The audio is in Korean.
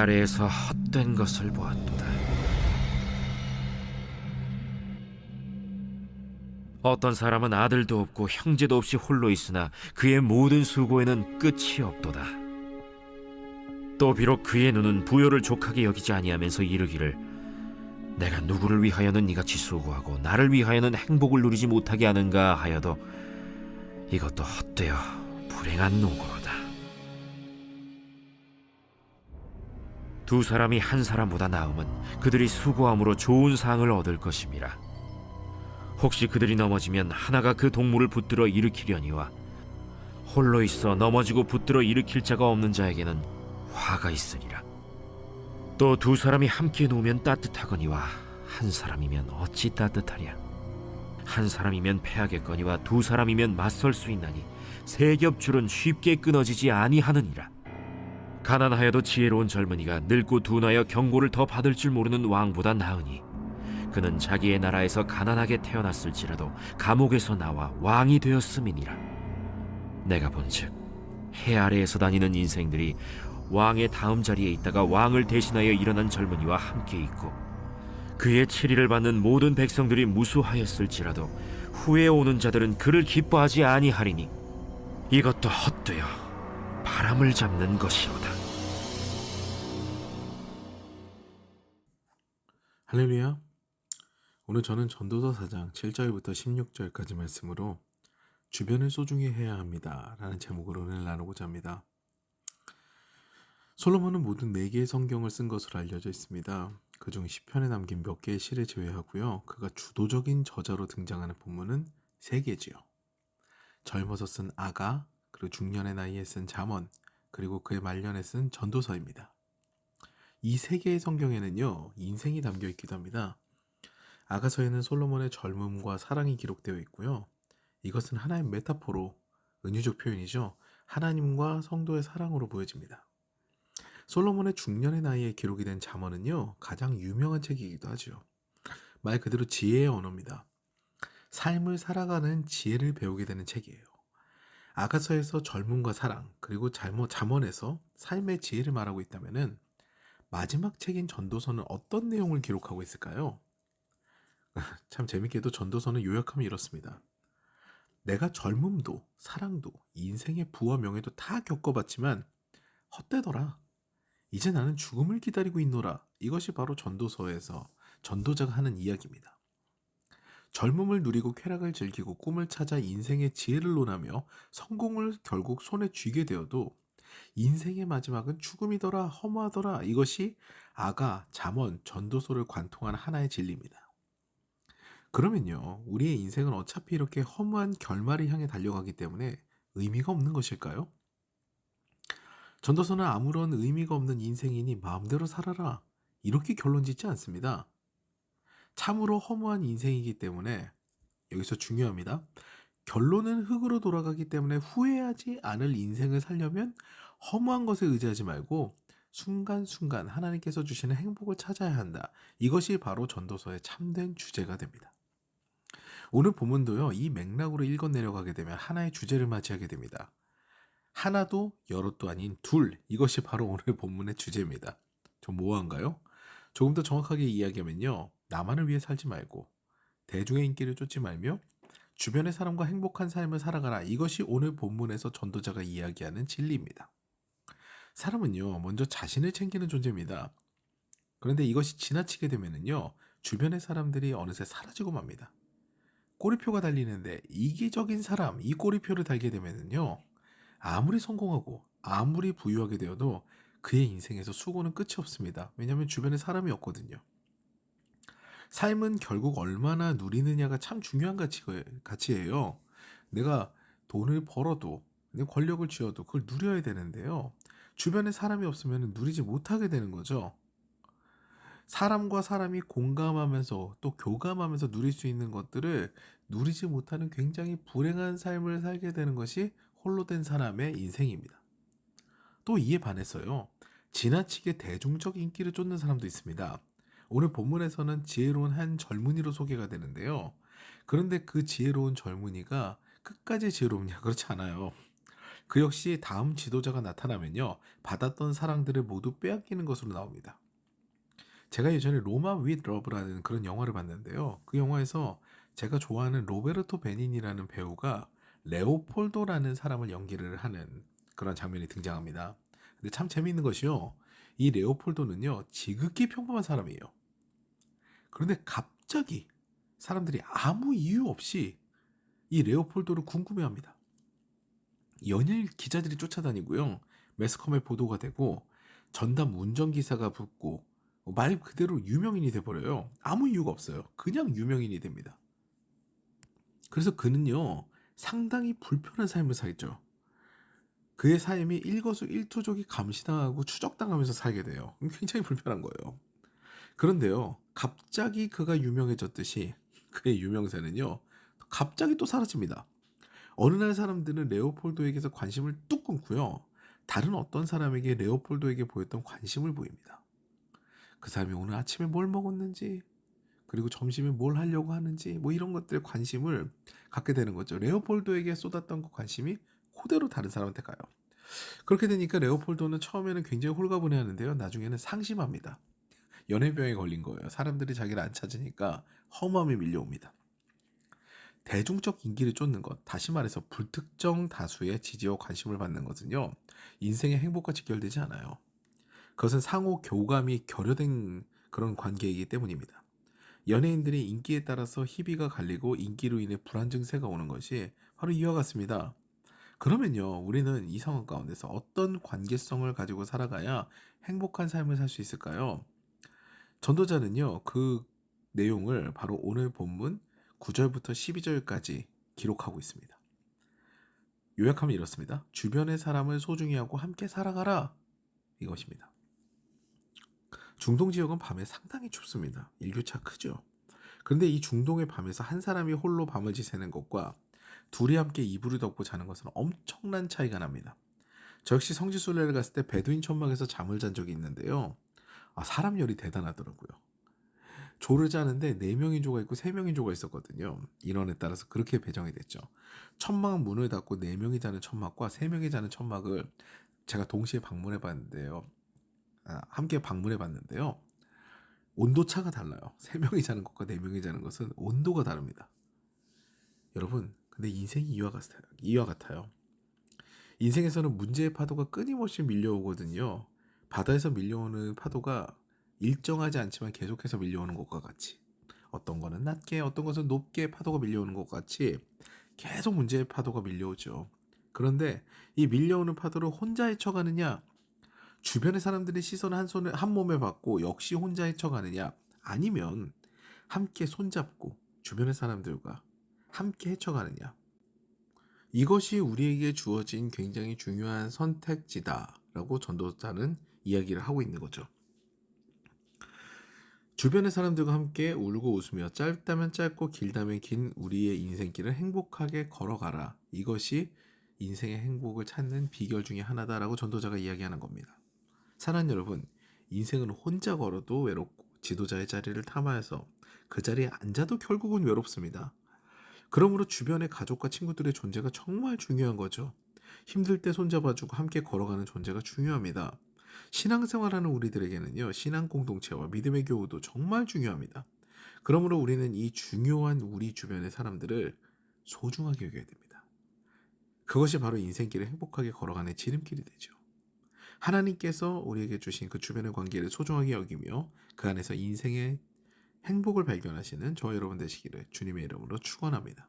아래에서 헛된 것을 보았도다. 어떤 사람은 아들도 없고 형제도 없이 홀로 있으나 그의 모든 수고에는 끝이 없도다. 또 비록 그의 눈은 부요를 족하게 여기지 아니하면서 이르기를 내가 누구를 위하여는 이같이 수고하고 나를 위하여는 행복을 누리지 못하게 하는가 하여도 이것도 헛되어 불행한 노고로다. 두 사람이 한 사람보다 나음은 그들이 수고함으로 좋은 상을 얻을 것임이라. 혹시 그들이 넘어지면 하나가 그 동물을 붙들어 일으키려니와 홀로 있어 넘어지고 붙들어 일으킬 자가 없는 자에게는 화가 있으리라. 또 두 사람이 함께 누우면 따뜻하거니와 한 사람이면 어찌 따뜻하랴. 한 사람이면 패하겠거니와 두 사람이면 맞설 수 있나니 세 겹줄은 쉽게 끊어지지 아니하느니라. 가난하여도 지혜로운 젊은이가 늙고 둔하여 경고를 더 받을 줄 모르는 왕보다 나으니 그는 자기의 나라에서 가난하게 태어났을지라도 감옥에서 나와 왕이 되었음이니라. 내가 본즉 해 아래에서 다니는 인생들이 왕의 다음 자리에 있다가 왕을 대신하여 일어난 젊은이와 함께 있고 그의 치리를 받는 모든 백성들이 무수하였을지라도 후에 오는 자들은 그를 기뻐하지 아니하리니 이것도 헛되어 바람을 잡는 것이로다. 할렐루야. 오늘 저는 전도서 4장 7절부터 16절까지 말씀으로 주변을 소중히 해야 합니다 라는 제목으로 오늘 나누고자 합니다. 솔로몬은 모든 4개의 성경을 쓴 것으로 알려져 있습니다. 그중 시편에 남긴 몇 개의 시를 제외하고요. 그가 주도적인 저자로 등장하는 본문은 3개지요. 젊어서 쓴 아가, 그리고 중년의 나이에 쓴 잠언, 그리고 그의 말년에 쓴 전도서입니다. 이 3개의 성경에는요, 인생이 담겨 있기도 합니다. 아가서에는 솔로몬의 젊음과 사랑이 기록되어 있고요. 이것은 하나의 메타포로, 은유적 표현이죠. 하나님과 성도의 사랑으로 보여집니다. 솔로몬의 중년의 나이에 기록이 된 잠언은요, 가장 유명한 책이기도 하죠. 말 그대로 지혜의 언어입니다. 삶을 살아가는 지혜를 배우게 되는 책이에요. 아가서에서 젊음과 사랑, 그리고 잠언에서 삶의 지혜를 말하고 있다면은 마지막 책인 전도서는 어떤 내용을 기록하고 있을까요? 참 재밌게도 전도서는 요약하면 이렇습니다. 내가 젊음도 사랑도 인생의 부와 명예도 다 겪어봤지만 헛되더라. 이제 나는 죽음을 기다리고 있노라. 이것이 바로 전도서에서 전도자가 하는 이야기입니다. 젊음을 누리고 쾌락을 즐기고 꿈을 찾아 인생의 지혜를 논하며 성공을 결국 손에 쥐게 되어도 인생의 마지막은 죽음이더라, 허무하더라. 이것이 아가, 잠언, 전도서를 관통한 하나의 진리입니다. 그러면요, 우리의 인생은 어차피 이렇게 허무한 결말을 향해 달려가기 때문에 의미가 없는 것일까요? 전도서는 아무런 의미가 없는 인생이니 마음대로 살아라. 이렇게 결론 짓지 않습니다. 참으로 허무한 인생이기 때문에 여기서 중요합니다. 결론은 흙으로 돌아가기 때문에 후회하지 않을 인생을 살려면 허무한 것에 의지하지 말고 순간순간 하나님께서 주시는 행복을 찾아야 한다. 이것이 바로 전도서의 참된 주제가 됩니다. 오늘 본문도요, 이 맥락으로 읽어 내려가게 되면 하나의 주제를 맞이하게 됩니다. 하나도 여럿도 아닌 둘, 이것이 바로 오늘 본문의 주제입니다. 좀 모호한가요? 조금 더 정확하게 이야기하면요, 나만을 위해 살지 말고 대중의 인기를 쫓지 말며 주변의 사람과 행복한 삶을 살아가라. 이것이 오늘 본문에서 전도자가 이야기하는 진리입니다. 사람은요, 먼저 자신을 챙기는 존재입니다. 그런데 이것이 지나치게 되면은요, 주변의 사람들이 어느새 사라지고 맙니다. 꼬리표가 달리는데 이기적인 사람, 이 꼬리표를 달게 되면은요, 아무리 성공하고 아무리 부유하게 되어도 그의 인생에서 수고는 끝이 없습니다. 왜냐하면 주변에 사람이 없거든요. 삶은 결국 얼마나 누리느냐가 참 중요한 가치예요. 내가 돈을 벌어도, 내 권력을 쥐어도 그걸 누려야 되는데요. 주변에 사람이 없으면 누리지 못하게 되는 거죠. 사람과 사람이 공감하면서 또 교감하면서 누릴 수 있는 것들을 누리지 못하는 굉장히 불행한 삶을 살게 되는 것이 홀로 된 사람의 인생입니다. 또 이에 반해서요, 지나치게 대중적 인기를 쫓는 사람도 있습니다. 오늘 본문에서는 지혜로운 한 젊은이로 소개가 되는데요. 그런데 그 지혜로운 젊은이가 끝까지 지혜롭냐? 그렇지 않아요. 그 역시 다음 지도자가 나타나면요, 받았던 사랑들을 모두 빼앗기는 것으로 나옵니다. 제가 예전에 로마 윗 러브라는 그런 영화를 봤는데요. 그 영화에서 제가 좋아하는 로베르토 베니니라는 배우가 레오폴도라는 사람을 연기를 하는 그런 장면이 등장합니다. 근데 참 재미있는 것이요, 이 레오폴도는요 지극히 평범한 사람이에요. 그런데 갑자기 사람들이 아무 이유 없이 이 레오폴도를 궁금해합니다. 연일 기자들이 쫓아다니고요, 매스컴에 보도가 되고 전담 운전기사가 붙고 말 그대로 유명인이 돼버려요. 아무 이유가 없어요. 그냥 유명인이 됩니다. 그래서 그는요 상당히 불편한 삶을 살죠. 그의 삶이 일거수일투족이 감시당하고 추적당하면서 살게 돼요. 굉장히 불편한 거예요. 그런데요, 갑자기 그가 유명해졌듯이 그의 유명세는요 갑자기 또 사라집니다. 어느 날 사람들은 레오폴도에게서 관심을 뚝 끊고요, 다른 어떤 사람에게 레오폴도에게 보였던 관심을 보입니다. 그 사람이 오늘 아침에 뭘 먹었는지, 그리고 점심에 뭘 하려고 하는지, 뭐 이런 것들에 관심을 갖게 되는 거죠. 레오폴도에게 쏟았던 그 관심이 그대로 다른 사람한테 가요. 그렇게 되니까 레오폴도는 처음에는 굉장히 홀가분해하는데요, 나중에는 상심합니다. 연예병에 걸린 거예요. 사람들이 자기를 안 찾으니까 허무함이 밀려옵니다. 대중적 인기를 쫓는 것, 다시 말해서 불특정 다수의 지지와 관심을 받는 것은요, 인생의 행복과 직결되지 않아요. 그것은 상호 교감이 결여된 그런 관계이기 때문입니다. 연예인들이 인기에 따라서 희비가 갈리고 인기로 인해 불안 증세가 오는 것이 바로 이와 같습니다. 그러면요, 우리는 이 상황 가운데서 어떤 관계성을 가지고 살아가야 행복한 삶을 살 수 있을까요? 전도자는요, 그 내용을 바로 오늘 본문 9절부터 12절까지 기록하고 있습니다. 요약하면 이렇습니다. 주변의 사람을 소중히 하고 함께 살아가라, 이것입니다. 중동 지역은 밤에 상당히 춥습니다. 일교차 크죠. 그런데 이 중동의 밤에서 한 사람이 홀로 밤을 지새는 것과 둘이 함께 이불을 덮고 자는 것은 엄청난 차이가 납니다. 저 역시 성지순례를 갔을 때 베두인 천막에서 잠을 잔 적이 있는데요, 사람 열이 대단하더라고요. 조를 짜는데 4명인조가 있고 3명인조가 있었거든요. 인원에 따라서 그렇게 배정이 됐죠. 천막은 문을 닫고 4명이 자는 천막과 3명이 자는 천막을 제가 동시에 방문해 봤는데요. 함께 방문해 봤는데요. 온도차가 달라요. 3명이 자는 것과 4명이 자는 것은 온도가 다릅니다. 여러분, 근데 인생이 이와 같아요. 인생에서는 문제의 파도가 끊임없이 밀려오거든요. 바다에서 밀려오는 파도가 일정하지 않지만 계속해서 밀려오는 것과 같이, 어떤 거는 낮게, 어떤 것은 높게 파도가 밀려오는 것 같이 계속 문제의 파도가 밀려오죠. 그런데 이 밀려오는 파도를 혼자 헤쳐가느냐, 주변의 사람들의 시선을 한 몸에 받고 역시 혼자 헤쳐가느냐, 아니면 함께 손잡고 주변의 사람들과 함께 헤쳐가느냐, 이것이 우리에게 주어진 굉장히 중요한 선택지다라고 전도자는 이야기를 하고 있는 거죠. 주변의 사람들과 함께 울고 웃으며 짧다면 짧고 길다면 긴 우리의 인생길을 행복하게 걸어가라. 이것이 인생의 행복을 찾는 비결 중에 하나다라고 전도자가 이야기하는 겁니다. 사랑하는 여러분, 인생은 혼자 걸어도 외롭고 지도자의 자리를 탐하여서 그 자리에 앉아도 결국은 외롭습니다. 그러므로 주변의 가족과 친구들의 존재가 정말 중요한 거죠. 힘들 때 손잡아주고 함께 걸어가는 존재가 중요합니다. 신앙생활하는 우리들에게는요, 신앙 공동체와 믿음의 교우도 정말 중요합니다. 그러므로 우리는 이 중요한 우리 주변의 사람들을 소중하게 여겨야 됩니다. 그것이 바로 인생길을 행복하게 걸어가는 지름길이 되죠. 하나님께서 우리에게 주신 그 주변의 관계를 소중하게 여기며 그 안에서 인생의 행복을 발견하시는 저와 여러분 되시기를 주님의 이름으로 축원합니다.